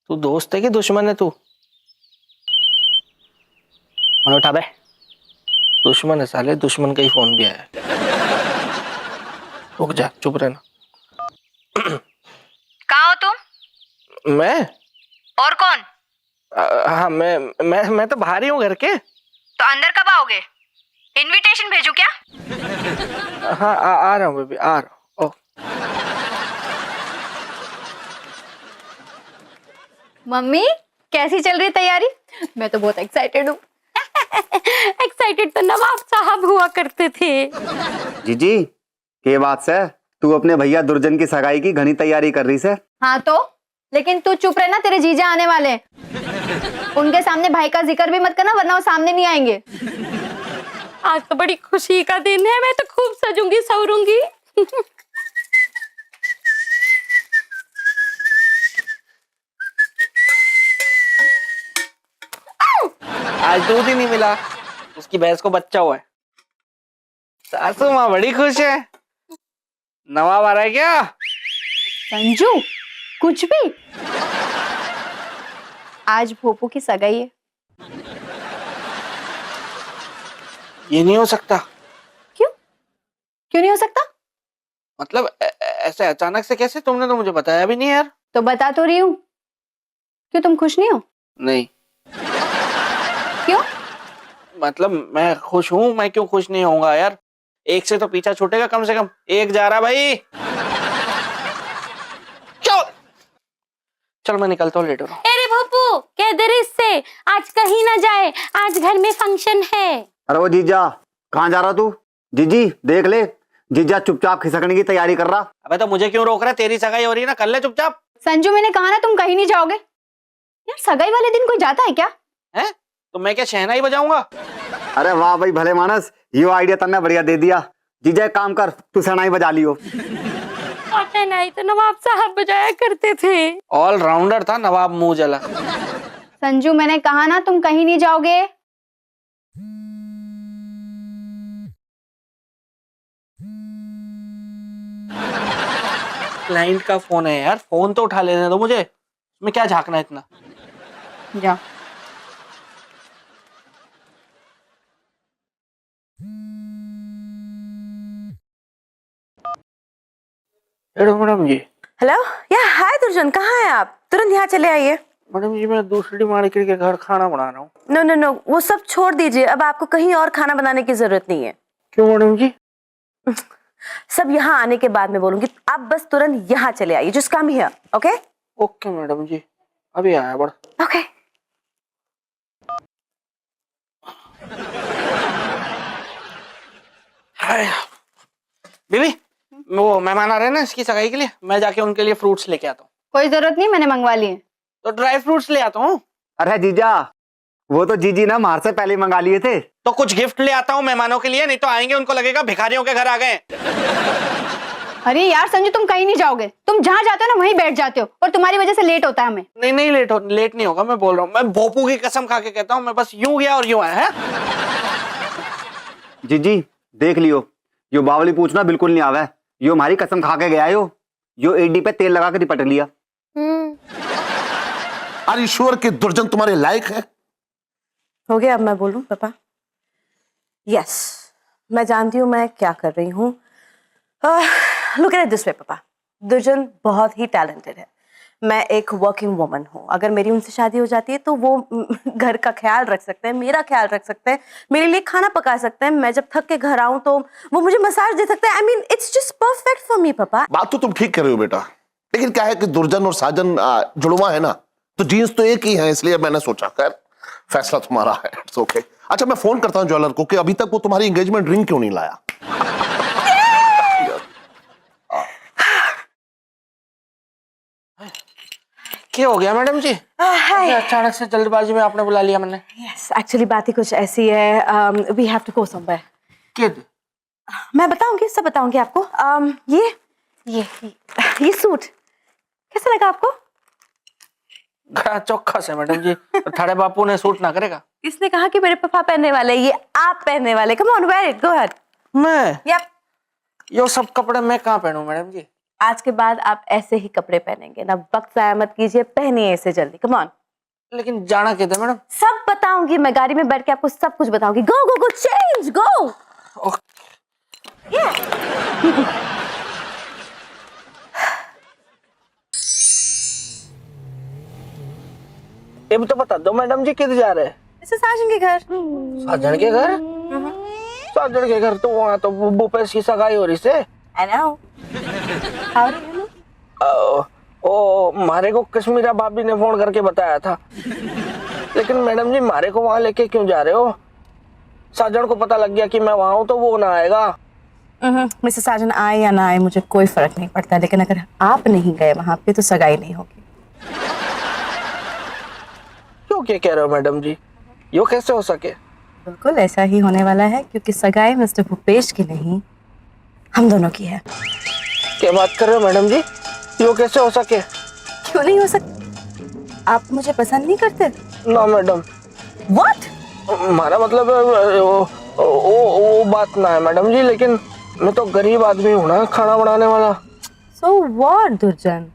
तू दोस्त है कि दुश्मन है तू? फोन उठा बे। दुश्मन है साले, दुश्मन का ही फोन भी आया। रुक जा, चुप रहना। कहाँ हो तुम? मैं और कौन? हाँ, मैं तो बाहर ही हूँ घर के। तो अंदर कब आओगे? इनविटेशन भेजू क्या? हाँ, आ रहा हूँ बेबी, आ रहा हूँ। ओह, मम्मी कैसी चल रही है तैयारी? मैं तो बहुत एक्साइटेड हूँ। एक्साइटेड तो नवाब साहब हुआ करते थे। जीजी के बात से तू अपने भैया दुर्जन की सगाई की घनी तैयारी कर रही से? हाँ तो, लेकिन तू चुप रहना, तेरे जीजा आने वाले हैं। उनके सामने भाई का जिक्र भी मत करना, वरना वो सामने नहीं आएंगे। आज तो बड़ी खुशी का दिन है, मैं तो खूब सजूंगी सवरूंगी। आज दूध ही नहीं मिला, उसकी भैंस को बच्चा हुआ है। सासू माँ बड़ी खुश है। नवाब आ रहा है क्या? संजू कुछ भी, आज भोपू की सगाई है। ये नहीं हो सकता। क्यों क्यों नहीं हो सकता? मतलब ऐसे अचानक से कैसे? तुमने तो मुझे बताया भी नहीं यार। तो बता तो रही हूँ। क्यों तुम खुश नहीं हो? नहीं, क्यों? मतलब मैं खुश हूँ, मैं क्यों खुश नहीं होऊंगा यार? एक से तो पीछा छूटेगा कम से कम। एक जा रहा भाई। चल चल, मैं निकलता हूँ, लेट हो रहा हूँ। अरे भोपू कह दे रही इससे आज कहीं ना जाए, आज घर में फंक्शन है। अरे वो जीजा कहाँ जा रहा तू? जीजी देख ले, जीजा चुपचाप खिसकने की तैयारी कर रहा। अबे तो मुझे क्यों रोक रहा है? तेरी सगाई हो रही है ना, कर ले चुपचाप। संजू मैंने कहा ना तुम कहीं नहीं जाओगे। यार सगाई वाले दिन कोई जाता है क्या? है तो मैं क्या शहनाई बजाऊंगा? अरे वाह भाई भले मानस, ये आइडिया तन्ने बढ़िया दे दिया। जीजा एक काम कर, तू शहनाई बजा लियो। नहीं तो नवाब साहब बजाया करते थे। ऑल राउंडर था नवाब मुंह जला। संजू मैंने कहा ना तुम कहीं नहीं जाओगे। क्लाइंट का फोन है यार, फोन तो उठा लेने दो मुझे। मैं क्या झांकना है इतना? जाओ। हेलो मैडम जी। हेलो या हाय दुर्जन, कहाँ हैं आप? तुरंत यहाँ चले आइए। मैडम जी, मैं दूसरी मार्केट के घर खाना बना रहा हूँ। नो नो नो, वो सब छोड़ दीजिए, अब आपको कहीं और खाना बनाने की जरूरत नहीं है। क्यों मैडम जी? सब यहाँ आने के बाद में बोलूंगी, आप बस तुरंत यहाँ चले आइए। Just come here, okay? Okay madam ji, अभी आया बड़ा। ओके। हाय बीबी, वो मेहमान आ रहे हैं ना इसकी सगाई के लिए, मैं जाके उनके लिए फ्रूट्स लेके आता हूँ। कोई जरूरत नहीं, मैंने मंगवा लिए। तो ड्राई फ्रूट्स ले आता हूँ। अरे जीजा वो तो जीजी ना मार से पहले मंगा लिए थे। तो कुछ गिफ्ट ले आता हूँ मेहमानों के लिए, नहीं तो आएंगे उनको लगेगा भिखारियों के घर आ गए। अरे यार संजू तुम कहीं नहीं जाओगे, तुम जहाँ जाते हो ना वहीं बैठ जाते हो, और तुम्हारी वजह से लेट होता है हमें। नहीं नहीं, लेट नहीं होगा, मैं बोल रहा हूँ। मैं भोपू की कसम खा के कहता हूँ, मैं बस यूं गया और यूं आया है। जीजी देख लियो, यो बावली पूछना बिल्कुल नहीं आवे। यो हमारी कसम खा के गया। यो एडी पे तेल लगा के निपट लिया। आर यू श्योर कि दुर्जन तुम्हारे लायक है? हो गया, अब मैं बोलूं पापा? यस, मैं जानती हूँ मैं क्या कर रही हूँ। लुक एट दिस वे पापा, दुर्जन बहुत ही टैलेंटेड है। मैं एक वर्किंग वुमन हूँ, अगर मेरी उनसे शादी हो जाती है तो वो घर का ख्याल रख सकते हैं, मेरा ख्याल रख सकते हैं, मेरे लिए खाना पका सकते हैं। मैं जब थक के घर आऊँ तो वो मुझे मसाज दे सकते हैं। I mean it's just perfect for me पापा। बात तो तुम ठीक कर रहे हो बेटा, लेकिन क्या है कि दुर्जन और साजन जुड़वा है ना, तो जीन्स तो एक ही है, इसलिए मैंने सोचा खैर फैसला तुम्हारा है। It's okay. अच्छा मैं फोन करता हूँ ज्वेलर को कि अभी तक वो तुम्हारी एंगेजमेंट रिंग क्यों नहीं लाया। क्या हो गया मैडम जी? अचानक से जल्दबाजी में आपने बुला लिया मैंने। यस, एक्चुअली बात ही कुछ ऐसी है। We have to go somewhere. Kid? मैं बताऊंगी, सब बताऊंगी आपको। ये सूट कैसा लगा आपको? चौखा से मैडम जी, थारे बापू ने सूट ना करेगा। किसने कहा कि मेरे पापा पहनने वाले? ये आप पहनने वाले। Come on, wear it, go ahead. मैं? यप। यो सब कपड़े मैं कहाँ पहनूं मैडम जी? आज के बाद आप ऐसे ही कपड़े पहनेंगे ना, वक्त जाया मत कीजिए, पहनिए इसे जल्दी, कम ऑन। लेकिन जाना कहते मैडम। सब बताऊंगी मैं, गाड़ी में बैठ के आपको सब कुछ बताऊंगी। गो गो गो चेंज गो। ये भी तो बता दो मैडम जी किधर जा रहे हैं? मिसेस साजन के घर। साजन के घर? साजन के घर तो वहाँ तो भूपेश की सगाई हो रही से। I know. How do you know? ओ मारे को कश्मीरा भाभी ने फोन करके बताया था। लेकिन मैडम जी मारे को वहाँ लेके क्यों जा रहे हो? साजन को पता लग गया कि मैं वहाँ हूँ तो वो ना आएगा। मिसेस साजन आए या ना आए मुझे कोई फर्क नहीं पड़ता, लेकिन अगर आप नहीं गए वहाँ पे तो सगाई नहीं होगी। क्यों क्या कह रहे हो मैडम जी? यो कैसे हो सके? बिल्कुल ऐसा ही होने वाला है, क्योंकि सगाई मिस्टर भूपेश की नहीं, हम दोनों की है। क्या बात कर रहे हो मैडम जी? यो कैसे हो सके? क्यों नहीं हो सकता? आप मुझे पसंद नहीं करते? ना मैडम। What? हमारा मतलब वो बात ना है मैडम जी, लेकिन मैं तो गरीब आदमी हूँ ना, खाना बनाने वाला। So what, दुर्जन?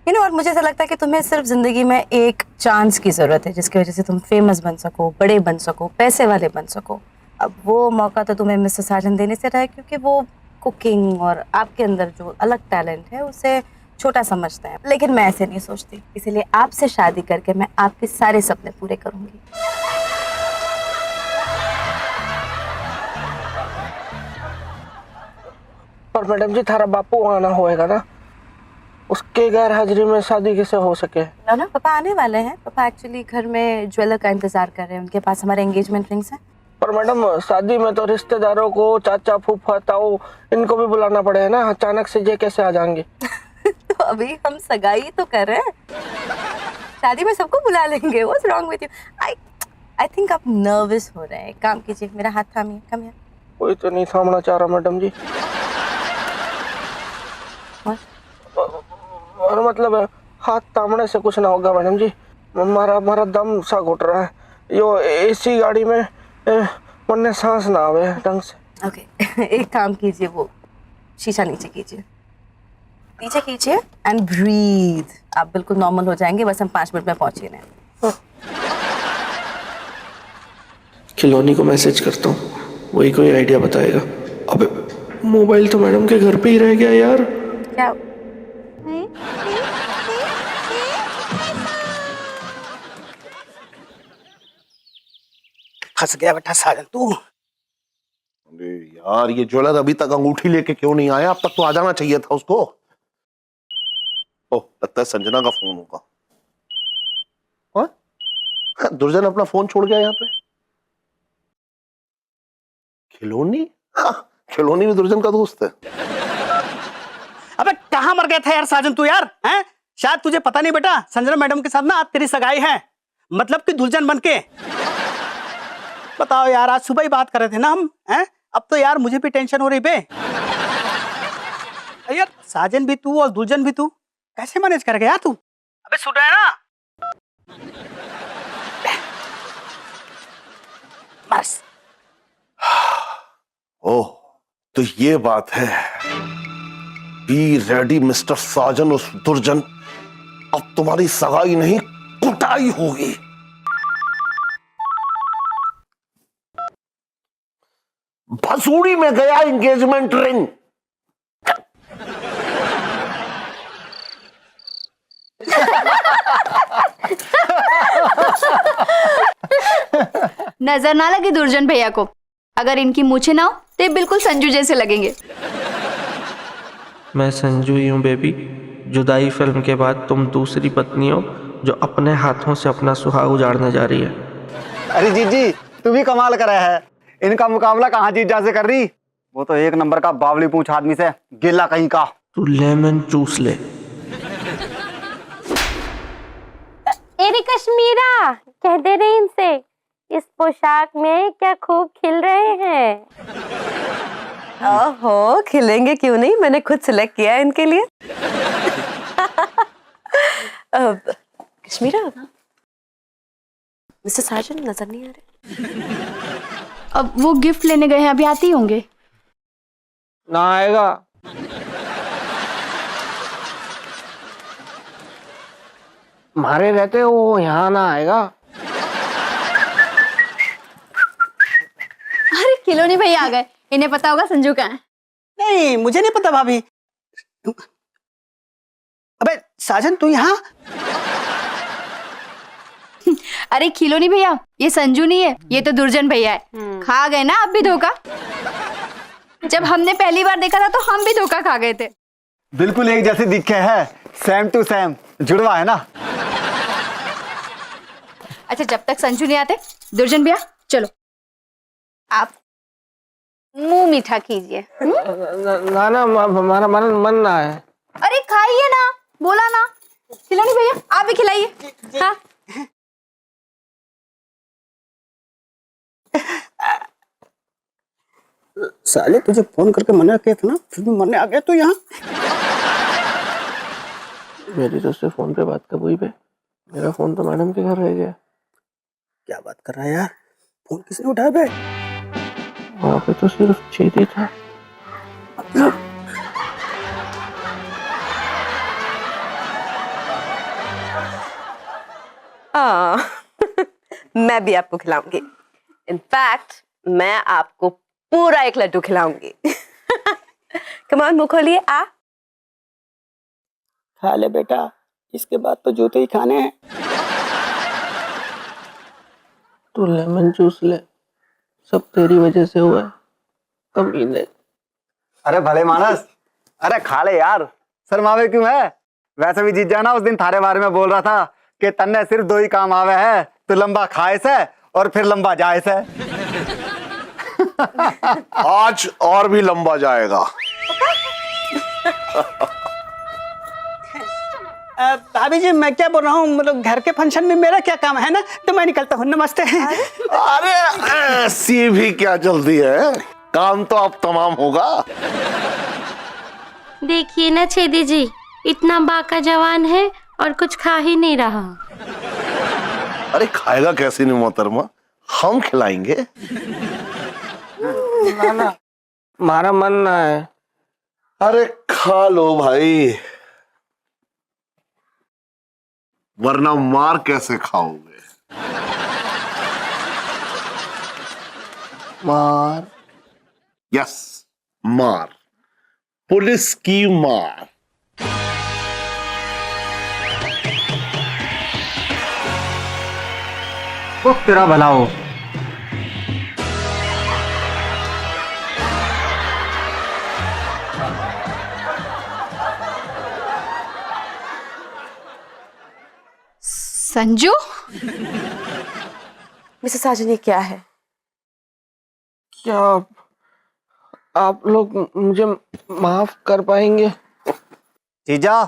You know, और मुझे ऐसा लगता है कि तुम्हें सिर्फ जिंदगी में एक चांस की जरूरत है, जिसकी वजह से तुम फेमस बन सको, बड़े बन सको, पैसे वाले बन सको। अब वो मौका तो तुम्हें मिस्टर साजन देने से रहा है, क्योंकि वो कुकिंग और आपके अंदर जो अलग टैलेंट है उसे छोटा समझते हैं। लेकिन मैं ऐसे नहीं सोचती, इसीलिए आपसे शादी करके मैं आपके सारे सपने पूरे करूंगी। पर मैडम जी थारा बापू आना होएगा ना, उसके गैर हाजिरी में शादी कैसे हो सके? ना ना, पापा आने वाले हैं। पापा एक्चुअली घर में ज्वेलर का इंतजार कर रहे हैं, उनके पास हमारे एंगेजमेंट रिंग्स हैं। पर मैडम शादी में तो रिश्तेदारों को, चाचा फूफा ताऊ, इनको भी बुलाना पड़ेगा ना, अचानक से ये कैसे आ जाएंगे? तो अभी हम सगाई तो कर रहे हैं, शादी में सबको बुला लेंगे। What's wrong with you? I think आप नर्वस हो रहे हैं। काम कीजिए, मेरा हाथ थामिए। Come here. कोई तो नहीं थामना चाह रहा मैडम जी। और मतलब हाथ थामने से कुछ ना होगा मैडम जी, हमारा दम सा घुट रहा है। यो एसी गाड़ी में वरना सांस ना आवे ढंग से। ओके एक काम कीजिए, वो शीशा नीचे कीजिए, नीचे कीजिए एंड ब्रीथ। आप बिल्कुल नॉर्मल हो जाएंगे, बस हम 5 मिनट में पहुंचे ना। खिलौनी को मैसेज करता हूँ, वही कोई आइडिया बताएगा। अबे मोबाइल तो मैडम के घर पे ही रह गया यार। क्या? फंस गया बेटा साजन तू। अरे यार ये ज्वेलर अभी तक अंगूठी लेके क्यों नहीं आया? अब तक तो आ जाना चाहिए था उसको। ओह लगता है संजना का फोन होगा। हाँ? दुर्जन अपना फोन छोड़ गया यहाँ पे। खिलौनी? हाँ, खिलौनी भी दुर्जन का दोस्त है। अबे कहाँ मर गया था यार साजन तू यार? हैं? शायद तुझे पता नहीं बेटा, संजना मैडम के साथ ना आज तेरी सगाई है, मतलब कि दुल्हन बनके। बताओ यार, आज सुबह ही बात कर रहे थे ना हम, हैं? अब तो यार मुझे भी टेंशन हो रही बे। यार साजन भी तू और दुल्हन भी तू कैसे मैनेज कर गया यार तू? अबे सुन रहा है ना? बस। ओह तो ये बात है। बी रेडी मिस्टर साजन उस दुर्जन, अब तुम्हारी सगाई नहीं कुटाई होगी। भसूड़ी में गया एंगेजमेंट रिंग। नजर ना लगे दुर्जन भैया को, अगर इनकी मूछें ना हो तो ये बिल्कुल संजू जैसे लगेंगे। मैं संजू ही हूँ बेबी। जुदाई फिल्म के बाद तुम दूसरी पत्नी हो जो अपने हाथों से अपना सुहाग उजाड़ने जा रही है। अरे जीजी तू भी कमाल कर रहा है, इनका मुकाबला कहाँ जीजा से कर रही? वो तो एक नंबर का बावली पूंछ आदमी से गिला कहीं का। तू लेमन चूस ले। एरी कश्मीरा कह दे रहे इनसे, इस पोशाक में क्या खूब खिल रहे हैं। ओहो खिलेंगे क्यों नहीं, मैंने खुद सिलेक्ट किया है इनके लिए। कश्मीरा मिस्टर साजन नजर नहीं आ रहे। अब वो गिफ्ट लेने गए हैं, अभी आते ही होंगे। ना आएगा। मारे रहते वो यहाँ ना आएगा। अरे खिलौनी भैया आ गए, इन्हें पता होगा संजू कहाँ है। नहीं मुझे नहीं पता भाभी। अबे साजन तू यहाँ? अरे खिलौनी भैया, ये संजू नहीं है, ये तो दुर्जन भैया है। खा गए ना आप भी धोखा। जब हमने पहली बार देखा था तो हम भी धोखा खा गए थे। बिल्कुल एक जैसे दिखे है, सेम टू सेम, जुड़वा है ना। अच्छा जब तक संजू नहीं आते, दुर्जन भैया चलो आप मुंह मीठा कीजिए। ना ना हमारा मन ना है। अरे खाइए ना, बोला ना। खिलौनी भैया आप भी खिलाइए। हाँ साले तुझे फोन करके मना किया था ना, फिर भी मरने आ गया तू यहाँ। मेरी तो उससे फोन पे बात कब हुई बे? मेरा फोन तो मैडम के घर रह गया। क्या बात कर रहा है यार, फोन किसने उठाया बे? वहाँ पे तो सिर्फ चेती था। मैं भी आपको खिलाऊंगी। इनफैक्ट मैं आपको पूरा एक लड्डू खिलाऊंगी। कम ऑन, मुंह खोलिए। आ खा ले बेटा, इसके बाद तो जूते ही खाने हैं। तू लेमन जूस ले, सब तेरी वजह से हुआ है। कमीने। अरे भले मानस, अरे खा ले यार, शर्मावे क्यों है? वैसे भी जीजा ना उस दिन थारे बारे में बोल रहा था कि तन्ने सिर्फ दो ही काम आवे है, तो लंबा खाए से और फिर लंबा जाए से। आज और भी लंबा जाएगा। भाभी जी मैं क्या बोल रहा हूँ, मतलब घर के फंक्शन में मेरा क्या काम है ना, तो मैं निकलता हूँ। नमस्ते। अरे ऐसी भी क्या जल्दी है, काम तो अब तमाम होगा। देखिए ना छेदी जी, इतना बाका जवान है और कुछ खा ही नहीं रहा। अरे खाएगा कैसे नहीं मोहतरमा, हम खिलाएंगे। ना ना हमारा मन ना है। अरे खा लो भाई, वरना मार कैसे खाओगे? मार? यस, मार, पुलिस की मार। वो तेरा भला हो। संजू मिसेस साजन, ये क्या है? क्या आप लोग मुझे माफ कर पाएंगे? जीजा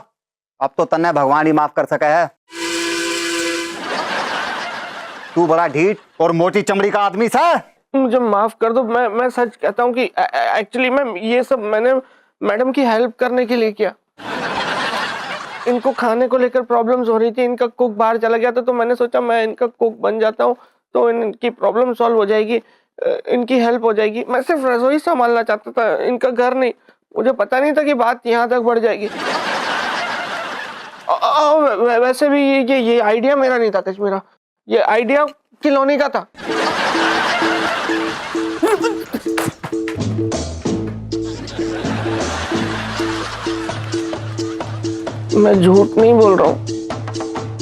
अब तो तन्ने भगवान ही माफ कर सके है। तू बड़ा ढीठ और मोटी चमड़ी का आदमी सा। मुझे माफ कर दो। मैं सच कहता हूँ कि एक्चुअली मैं ये सब मैंने मैडम की हेल्प करने के लिए किया। इनको खाने को लेकर प्रॉब्लम्स हो रही थी, इनका कुक बाहर चला गया था, तो मैंने सोचा मैं इनका कुक बन जाता हूँ तो इनकी प्रॉब्लम सॉल्व हो जाएगी, इनकी हेल्प हो जाएगी। मैं सिर्फ रसोई संभालना चाहता था, इनका घर नहीं। मुझे पता नहीं था कि बात यहाँ तक बढ़ जाएगी। वैसे भी ये आइडिया मेरा नहीं था कश्मीरा, ये आइडिया खिलौनी का था। मैं झूठ नहीं बोल रहा हूँ,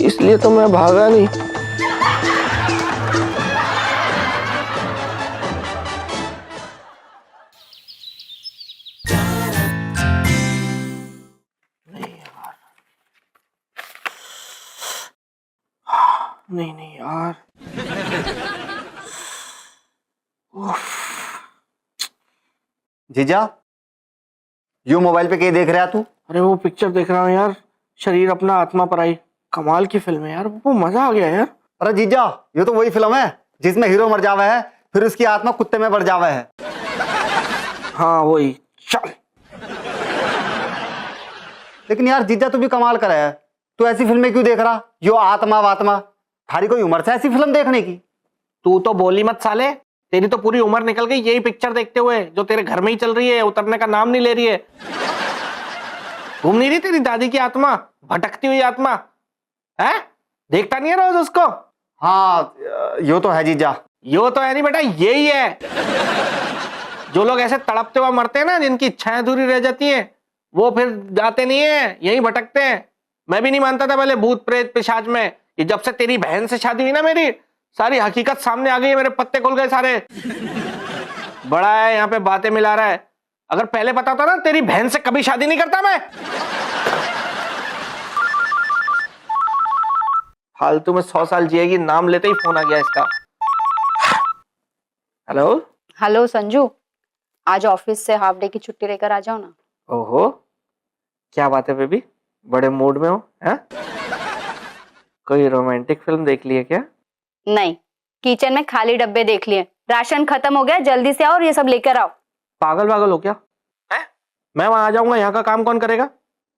इसलिए तो मैं भागा नहीं। नहीं यार। जीजा यू मोबाइल पे क्या देख रहा तू? अरे वो पिक्चर देख रहा हूँ यार, शरीर अपना आत्मा पराई। कमाल की फिल्म है यार, वो मजा आ गया यार। अरे जीजा ये तो वही फिल्म है जिसमें हीरो मर जावे है, फिर उसकी आत्मा कुत्ते में बढ़ जावे है। हाँ वही, चल। लेकिन यार जीजा तू भी कमाल करे है, तू ऐसी फिल्में क्यों देख रहा? यो आत्मा वात्मा, थारी कोई उम्र से ऐसी फिल्म देखने की? तू तो बोली मत साले, तेरी तो पूरी उम्र निकल गई यही पिक्चर देखते हुए, जो तेरे घर में ही चल रही है, उतरने का नाम नहीं ले रही है। घूम नहीं रही तेरी दादी की आत्मा, भटकती हुई आत्मा है? देखता नहीं है रोज उसको? हाँ यो तो है जीजा। यो तो है नहीं बेटा, यही है। जो लोग ऐसे तड़पते हुए मरते हैं ना, जिनकी इच्छाएं अधूरी रह जाती हैं, वो फिर जाते नहीं है, यही भटकते हैं। मैं भी नहीं मानता था पहले भूत प्रेत पिशाच में। ये जब से तेरी बहन से शादी हुई ना मेरी, सारी हकीकत सामने आ गई है, मेरे पत्ते खुल गए सारे। बड़ा है यहाँ पे बातें मिला रहा है। अगर पहले पता होता ना तेरी बहन से कभी शादी नहीं करता मैं। फालतू में 100 साल जिएगी, नाम लेते ही फोन आ गया इसका। हेलो हेलो संजू, आज ऑफिस से हाफ डे की छुट्टी लेकर आ जाओ ना। ओहो, क्या बात है बेबी, बड़े मूड में हो हैं? कोई रोमांटिक फिल्म देख ली है क्या? नहीं, किचन में खाली डब्बे देख लिए, राशन खत्म हो गया, जल्दी से आओ और ये सब लेकर आओ। पागल हो क्या है? मैं वहां आ जाऊंगा, यहाँ का काम कौन करेगा?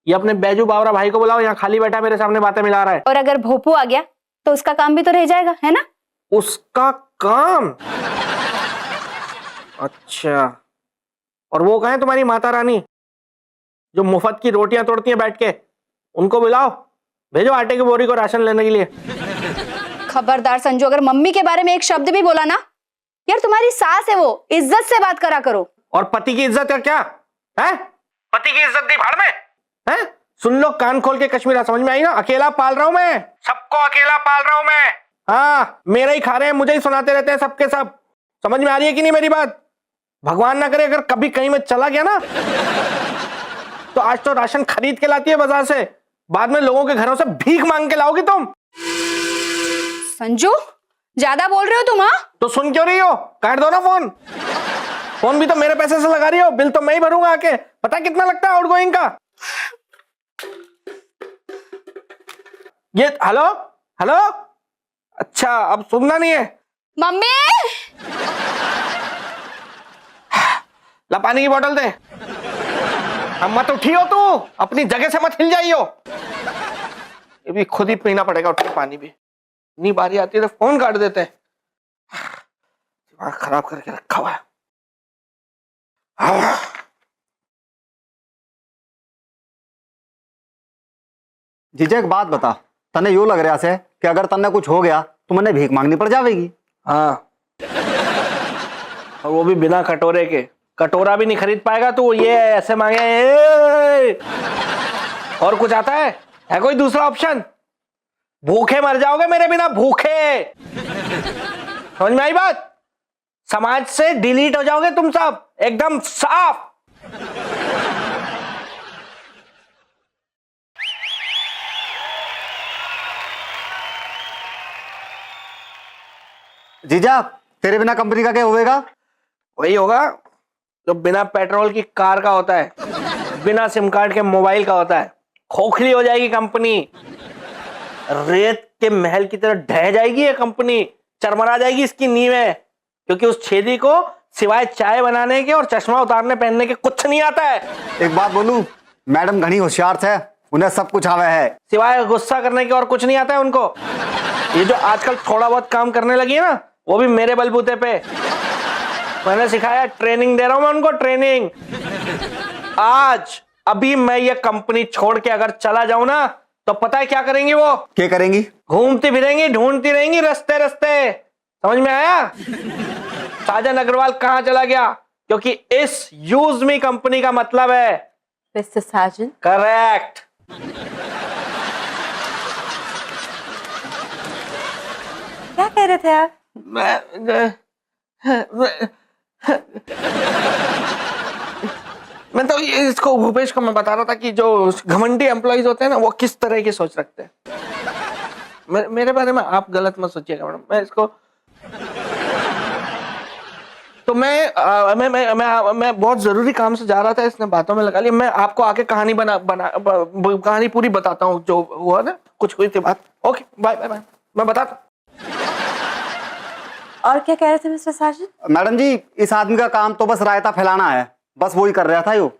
ये अपने बैजू बावरा भाई को बुलाओ, यहाँ खाली बैठा मेरे सामने बातें मिला रहा है। और अगर भोपू आ गया तो उसका काम भी तो रह जाएगा, है ना? उसका काम? अच्छा, और वो कहाँ है तुम्हारी माता रानी जो मुफ्त की रोटियां तोड़ती हैं बैठ के? उनको बुलाओ, भेजो आटे की बोरी को राशन लेने के लिए। खबरदार संजू, अगर मम्मी के बारे में एक शब्द भी बोला ना, यार तुम्हारी सास है वो, इज्जत से बात करा करो। और पति की इज्जत है क्या है? पति की इज्जत दी भाड़ में है? सुन लो कान खोल के कश्मीरा, समझ में आई ना? अकेला पाल रहा हूं मैं, सबको अकेला पाल रहा हूं मैं। हाँ, मेरा ही खा रहे हैं, मुझे ही सुनाते रहते हैं सबके सब। समझ में आ रही है कि नहीं मेरी बात? भगवान ना करे अगर कभी कहीं में चला गया ना, तो आज तो राशन खरीद के लाती है बाजार से, बाद में लोगों के घरों से भीख मांग के लाओगी तुम। संजू, ज्यादा बोल रहे हो तुम। हाँ, तो सुन क्यों रही हो? काट दो ना फोन। फोन भी तो मेरे पैसे से लगा रही हो, बिल तो मैं ही भरूंगा आके। पता कितना लगता है आउटगोइंग का? ये हेलो हेलो, अच्छा अब सुनना नहीं है? मम्मी ला पानी की बोतल दे। हम मत उठियो, तू अपनी जगह से मत हिल जाइयो। ये भी खुद ही पीना पड़ेगा उठ के पानी भी। इतनी बारी आती है तो फोन काट देते हैं, दिमाग खराब करके रखा हुआ है। जीजा एक बात बता, तने यूं लग रहा है कि अगर तन्ने कुछ हो गया तो मैंने भीख मांगनी पड़ जाएगी। हाँ, और वो भी बिना कटोरे के। कटोरा भी नहीं खरीद पाएगा तू, ये ऐसे मांगे। और कुछ आता है कोई दूसरा ऑप्शन? भूखे मर जाओगे मेरे बिना, भूखे। समझ में आई बात? समाज से डिलीट हो जाओगे तुम सब, एकदम साफ। जीजा तेरे बिना कंपनी का क्या होएगा? वही होगा जो बिना पेट्रोल की कार का होता है, बिना सिम कार्ड के मोबाइल का होता है। खोखली हो जाएगी कंपनी, रेत के महल की तरह ढह जाएगी ये कंपनी, चरमरा जाएगी इसकी नींवें, क्योंकि उस छेदी को सिवाय चाय बनाने के और चश्मा उतारने पहनने के कुछ नहीं आता है। एक बात बोलूं, मैडम घनी होशियार है, उन्हें सब कुछ आवे है, सिवाय गुस्सा करने के और कुछ नहीं आता है उनको। ये जो आजकल थोड़ा बहुत काम करने लगी है ना, वो भी मेरे बलबूते पे। मैंने सिखाया, ट्रेनिंग दे रहा हूं मैं उनको, ट्रेनिंग। आज अभी मैं ये कंपनी छोड़ के अगर चला जाऊं ना, तो पता है क्या करेंगी वो? क्या करेंगी? घूमती फिरेंगी, ढूंढती रहेंगी रस्ते रस्ते। समझ में आया? साजन अग्रवाल कहां चला गया? क्योंकि इस यूज मी कंपनी का मतलब है मिस्टर साजन। करेक्ट। क्या कह रहे थे आप? मैं तो ये इसको भूपेश को मैं बता रहा था कि जो घमंडी एम्प्लॉइज होते हैं ना, वो किस तरह की सोच रखते हैं। मेरे बारे में आप गलत मत सोचिएगा मैडम। मैं इसको तो मैं बहुत जरूरी काम से जा रहा था, इसने बातों में लगा लिया। मैं आपको आके कहानी कहानी पूरी बताता हूँ जो हुआ ना, कुछ हुई थी बात। ओके, बाय बाय बाय, मैं बताता। और क्या कह रहे थे मिस्टर साजन? मैडम जी, इस आदमी का काम तो बस रायता फैलाना है, बस वही कर रहा था यो।